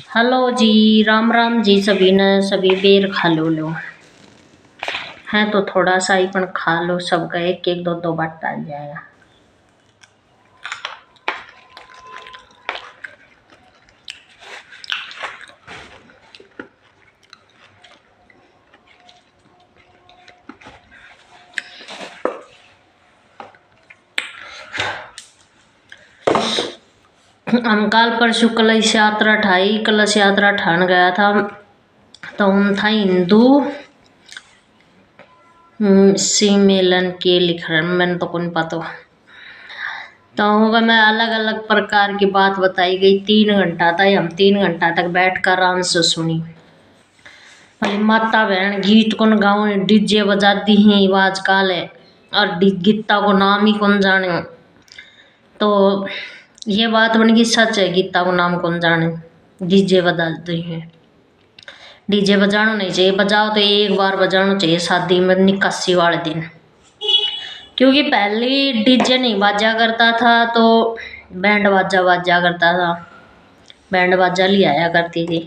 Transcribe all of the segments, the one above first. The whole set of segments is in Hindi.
हेलो जी, राम राम जी। सभी ने सभी बेर खा लो है तो थोड़ा सा ही पण खा लो। सबका एक एक दो दो बाट डाल जाएगा। हम काल परसों कलश यात्रा ठाई। कलश यात्रा ठान गया था तो हम था हिंदू सम्मेलन के लिख रहे, मैंने तो कौन पता। तो होगा मैं अलग अलग प्रकार की बात बताई गई। 3 घंटा था, हम 3 घंटा तक बैठ कर आराम से सुनी। भले माता बहन गीत कौन गाँव, डीजे बजा दी ही आवाज काले और गीता को नाम ही कौन जाने। तो ये बात बन गई सच है, गीता को नाम कौन जाने। डीजे बजा दी है। डीजे बजाना नहीं चाहिए, बजाओ तो एक बार बजाना चाहिए शादी में निकासी वाले दिन। क्योंकि पहले डीजे नहीं बाजा करता था तो बैंड बाजा बाजा करता था। बैंड बाजा ले आया करती थी।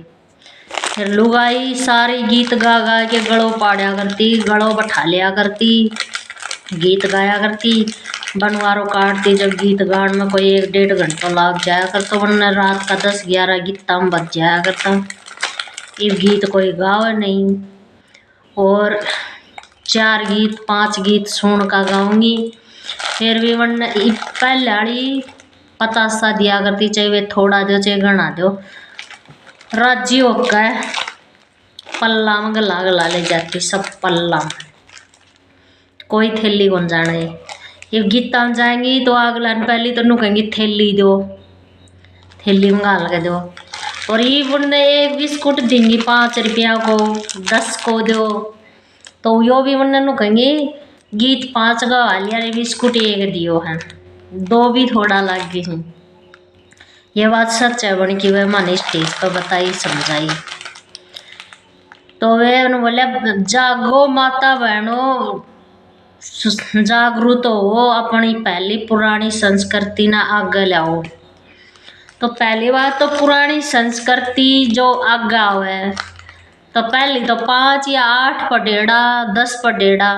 फिर लुगाई सारी गीत गा गा के गलों पाड़ा करती, गलों बैठा लिया करती, गीत गाया करती। बनवारों काटती जब गीत गान में कोई 1-1.5 घंटा लग जाया करता, वरना रात का 10-11 गीता में बज जाया करता। ये गीत कोई गावे नहीं। और 4 गीत 5 गीत सुन का गाऊंगी। फिर भी वरना पहले वाली पता सा दिया करती, चाहे वे थोड़ा दो चाहे घना दो, राजी होकर पल्ला में गला गला ले जाती। सब पल्ला में कोई थैली कौन जाने। ये गीता में जाएंगी तो अगला पहली तो कहेंगी थैली दो, थैली में गाल के दो। और ये बुने एक बिस्कुट देंगी 5 रुपया को, 10 को दो। तो यो भी बुने नु कहेंगे गीत 5 का वालिया रे बिस्कुट 1 दियो है, 2 भी थोड़ा लग गई। ये बात सच है बन की वह माने स्टेज पर बताई समझाई। तो वे बोले जागो माता बहनों, जागरूक हो, अपनी पहली पुरानी संस्कृति ना आगे लाओ। तो पहली बात तो पुरानी संस्कृति जो आगे है तो पहले तो 5 या 8 पढ़ेड़ा 10 पढ़ेड़ा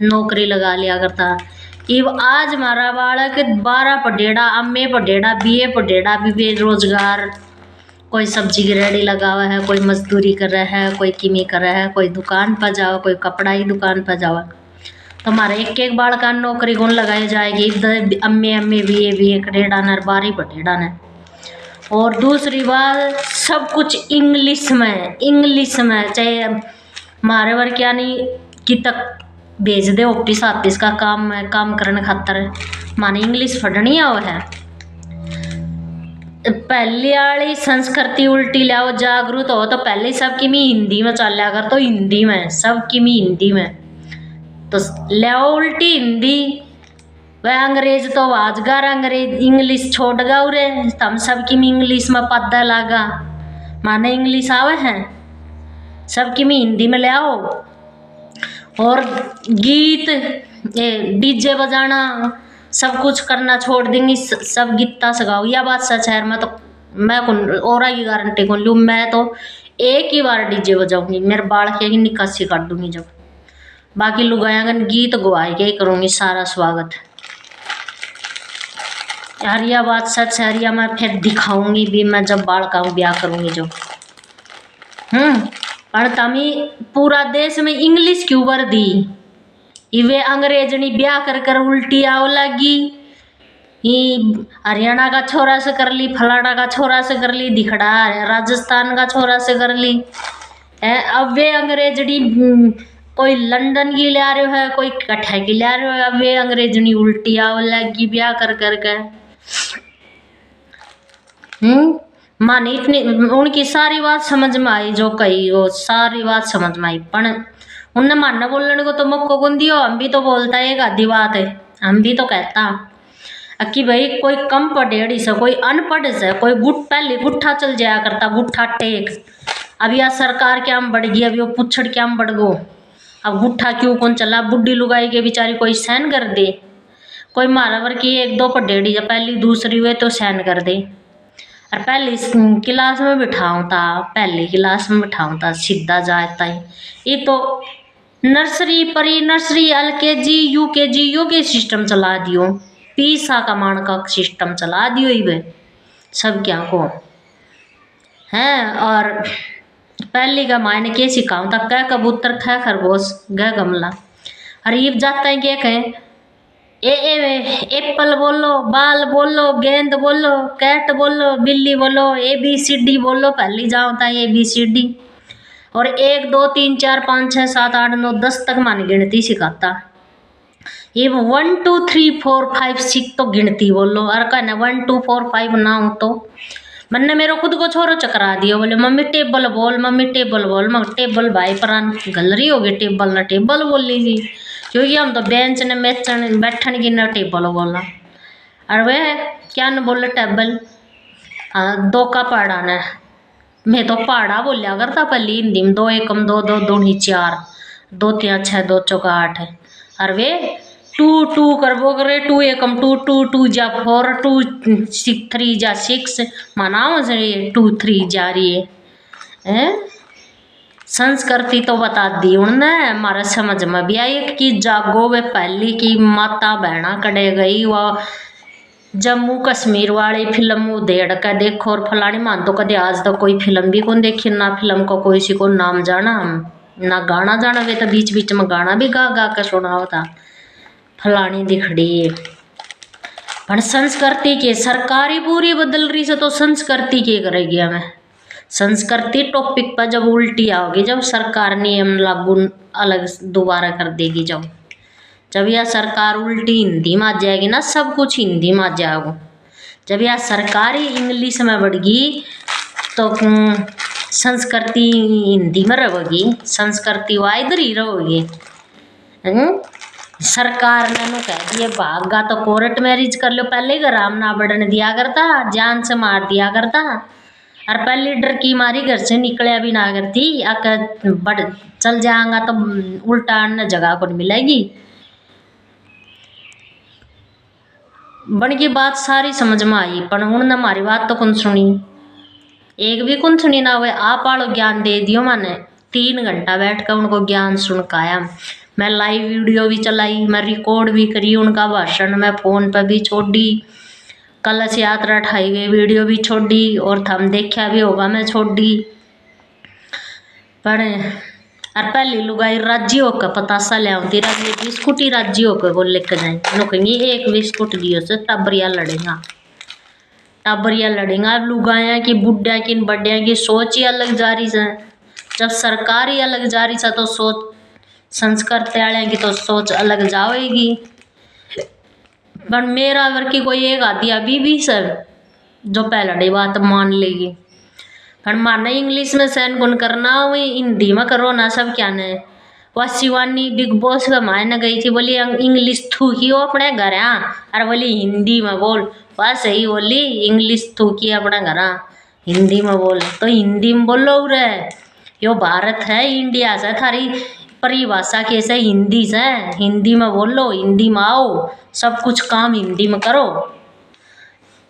नौकरी लगा लिया करता। इब आज हमारा बालक 12 पढ़ेड़ा, अम्मे पढ़ेड़ा, बीए पढ़ेड़ा भी बेरोजगार। कोई सब्जी की रेहड़ी लगा हुआ है, कोई मजदूरी कर रहा है, कोई किमी कर रहा है, कोई दुकान पर जाओ, कोई कपड़ा की दुकान पर जाओ। तो हमारे एक एक बालक नौकरी कौन लगाई जाएगी। इधर अम्मे अम्मे बीए करेड़ा न 12 पढ़ेड़ा ने। और दूसरी बात सब कुछ इंग्लिश में, इंग्लिश में। चाहे हमारे वर्ग क्या नहीं कि तक भेज दे ऑफिस का काम है, काम करने खातर माने इंग्लिश पढ़नी है। पहले वाली संस्कृति उल्टी लाओ, जागरूक हो तो पहले सबकी मी हिंदी में चल कर, तो हिंदी में सबकी मी हिंदी में तो लाओ उल्टी हिंदी। वह अंग्रेज तो वाजगार अंग्रेज इंग्लिश छोड़ गए रे, हम सबकी में इंग्लिश में पद्दा लागा माने इंग्लिश आवे हैं, सबकी में हिंदी में ले आओ। और गीत डीजे बजाना सब कुछ करना छोड़ देंगी, सब गीता सगाओ। यह बात सच है। मैं तो मैं कौन और की गारंटी कौन लूँ। मैं तो एक ही बार डीजे बजाऊंगी, मेरे बाल की निकासी कर दूंगी। जब बाकी लोग आएंगे गीत गवाए के करूंगी सारा स्वागत। यार यह बात सच है यार, मैं फिर दिखाऊंगी भी मैं जब बाल का ब्याह करूंगी जो। पर तमी पूरा देश में इंग्लिश क्यों कर दी। इवे अंग्रेजनी ब्याह कर कर उल्टी आओ लगी। हरियाणा का छोरा से कर ली, फलाना का छोरा से कर ली, दिखड़ा राजस्थान का छोरा से कर ली। अब वे अंग्रेजनी कोई लंदन की ला रहे है, कोई कट्ठा की ला रहे हो। अब वे अंग्रेजनी उल्टी आओ लगी ब्याह कर करके। माने इतनी उनकी सारी बात समझ में आई जो कही, वो सारी बात समझ में आई। पर उनने मानना बोलने को तो मौको कौन दियो। हम भी तो बोलता है एक आधी बात है, हम भी तो कहता कि भाई कोई कम पढ़ेड़ी से, कोई अनपढ़ से, कोई पहले गुट्ठा चल जाया करता, गुट्ठा टेक। अब यह सरकार क्या में बढ़ गई, अभी वो पुछड़ क्या में बढ़ गो। अब गुट्ठा क्यों कौन चला, बुढ़ी लुगाई के बेचारी कोई सहन कर दे। कोई मारावर की 1-2 पढ़ेड़ी या पहली दूसरी हुए तो सहन कर दे। और पहली क्लास में बिठाऊँ था, पहली क्लास में बिठाऊँ था, सीधा जाता ही ये तो nursery pre nursery LKG UKG योगे सिस्टम चला दियो, पीसा कमान का सिस्टम चला दियो ही सब क्या को हैं। और पहली का मायने के सिखाऊँ था, कै कबूतर कै खरगोश ग गमला। अरे ये जाता है क्या कहें, एप्पल बोलो, बाल बोलो, गेंद बोलो, कैट बोलो, बिल्ली बोलो, ABCD बोलो, पहली जाओ था ABCD। और 1 2 3 4 5 6 7 8 9 10 तक मान गिनती सिखाता। ये 1 2 3 4 5 6 तो गिनती बोलो, और कहना 1 2 4 5 ना हो तो मैंने मेरे खुद को छोरो चकरा दिया, बोले मम्मी टेबल बोल, मम्मी टेबल बोल। मगर टेबल भाई परान गलरी हो गई, टेबल ना टेबल बोल लीजिए, क्योंकि हम तो बेंच ने मेचन बैठन की ना टेबल बोलना। और वे क्या न बोले टेबल, हाँ 2 का पढ़ा न, मैं तो पढ़ा बोलिया करता पहले हिंदी में, 2 एकम 2 2 दूनी 4, 2 3 6 2 चौका 8 है। और वे 2 2 करबो करे, 2 एकम 2 2 2 जा 4 2 6 3 जा 6 मनाओ से 2 3 जा रही है। संस्कृति तो बता दी उन्होंने, हमारा समझ में भी आई कि जागो वे पहली की माता बहना कड़े गई, वह जम्मू कश्मीर वाली फिल्म देड़ का देखो, और फलानी मान तो कदे आज तक कोई फिल्म भी कौन देखी, ना फिल्म को कोई सी को नाम जाना ना गाना जाना। वे तो बीच बीच में गाना भी गा गा कर सुना होता, फलानी दिखड़ी। पर संस्कृति के सरकारी पूरी बदल रही से तो संस्कृति के करेगी हमें। संस्कृति टॉपिक पर जब उल्टी आओगी, जब सरकार नियम लागू अलग दोबारा कर देगी, जब यह सरकार उल्टी हिंदी में आ जाएगी ना, सब कुछ हिंदी में आ जाएगा। जब यह सरकारी इंग्लिश में बढ़गी तो संस्कृति हिंदी में रहेगी, संस्कृति वह इधर ही रहेगी। सरकार ने नु कह दिए भागा तो कोर्ट मैरिज कर लो, पहले घर आम ना बढ़ने दिया करता, जान से मार दिया करता। और पहले डर की मारी घर से निकलिया भी ना करती, आकर बढ़ चल जाएगा तो उल्टा अन्य जगह को मिलेगी। बन की बात सारी समझ में आई, पर उन्होंने हमारी बात तो कौन सुनी, एक भी कौन सुनी ना हुए। आप आलो ज्ञान दे दियो, मैंने 3 घंटा बैठ कर उनको ज्ञान सुनकाया। मैं लाइव वीडियो भी चलाई, मैं रिकॉर्ड भी करी उनका भाषण, मैं फ़ोन पर भी छोड़ी, कलश यात्रा ठाई गई वीडियो भी छोड़ी, और थम देखा भी होगा मैं छोड़ी। पर और पहली लुगाई राज्य होकर पतासा ले आती, राज्य बिस्कुट ही राज्य होकर बोल लेकर जाए, नुकंगी 1 बिस्कुट दियो से टबरिया लड़ेगा, टबरिया लड़ेगा। लुगाया की बुढ़िया की बड्डिया की सोच ही अलग जा रही है। जब सरकार ही अलग जा रही है तो सोच संस्कृत वाले की तो सोच अलग जाएगी। पर मेरा अगर की कोई एक आदि अभी भी सर जो पहले बात मान लेगी, पर माना इंग्लिश में सहन कौन करना, वही हिंदी में करो ना सब क्या ने। वह शिवानी बिग बॉस का मायने गई थी, बोली इंग्लिश थूकी हो अपने घर, अरे बोली हिंदी में बोल, वह सही बोली इंग्लिश थूकी अपने घर, हिंदी में बोल, तो हिंदी में बोलो रे, यो भारत है इंडिया से, थारी परिभाषा कैसे हिंदी से, हिंदी में बोलो, हिंदी में आओ, सब कुछ काम हिंदी में करो।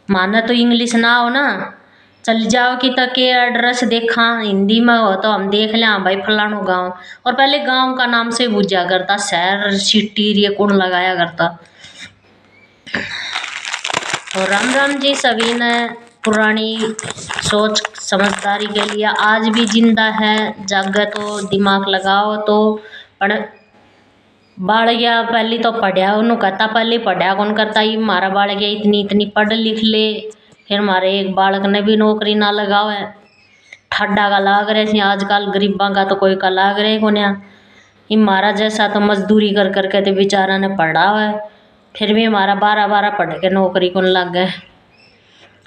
माना तो इंग्लिश ना हो ना, चल जाओ कि तक के एड्रेस देखा हिंदी में हो तो हम देख लें, हाँ भाई फलानो गांव, और पहले गांव का नाम से बुझा करता, शहर सिटी ये कौन लगाया करता। और राम राम जी सभी ने पुरानी सोच समझदारी के लिए आज भी जिंदा है, जागे तो दिमाग लगाओ तो। पर बाढ़ गया पहले तो पढ़िया उन्होंने कहता, पहले पढ़िया कौन करता, ये मारा बाढ़ गया इतनी इतनी पढ़ लिख ले, फिर हमारे एक बालक ने भी नौकरी ना लगाओ है, ठड्डा का लाग रहे थे आजकल गरीबा का तो कोई का लाग रहे को नहीं। ये हमारा जैसा तो मजदूरी कर करके तो बेचारा ने पढ़ा है, फिर भी हमारा 12 पढ़ के नौकरी कौन लग गए।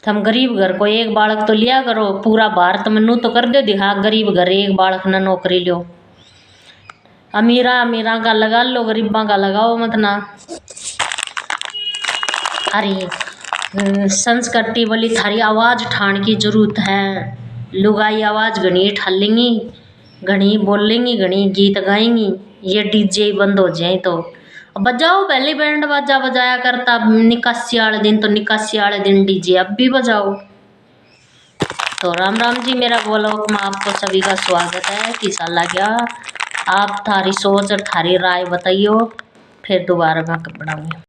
तो हम गरीब घर को एक बालक तो लिया करो, पूरा भारत में नू तो कर दे दिखा, गरीब घर एक बालक ने नौकरी लो, अमीरा का लगा लो, गरीबा का लगाओ मत ना। अरे संस्कृति बोली थारी आवाज़ ठाण की जरूरत है, लुगाई आवाज़ घनी ठालेंगी, घनी बोलेंगी, घनी गीत गाएंगी, ये डीजे बंद हो जाए तो बजाओ। पहले बैंड बाजा बजाया करता निकासी वाले दिन, तो निकासी वाले दिन डीजे अब भी बजाओ। तो राम राम जी। मेरा ब्लॉग में आपको सभी का स्वागत है। कैसा लगा आप थारी सोच और थारी राय बताइयो, फिर दोबारा मैं बनाऊंगी।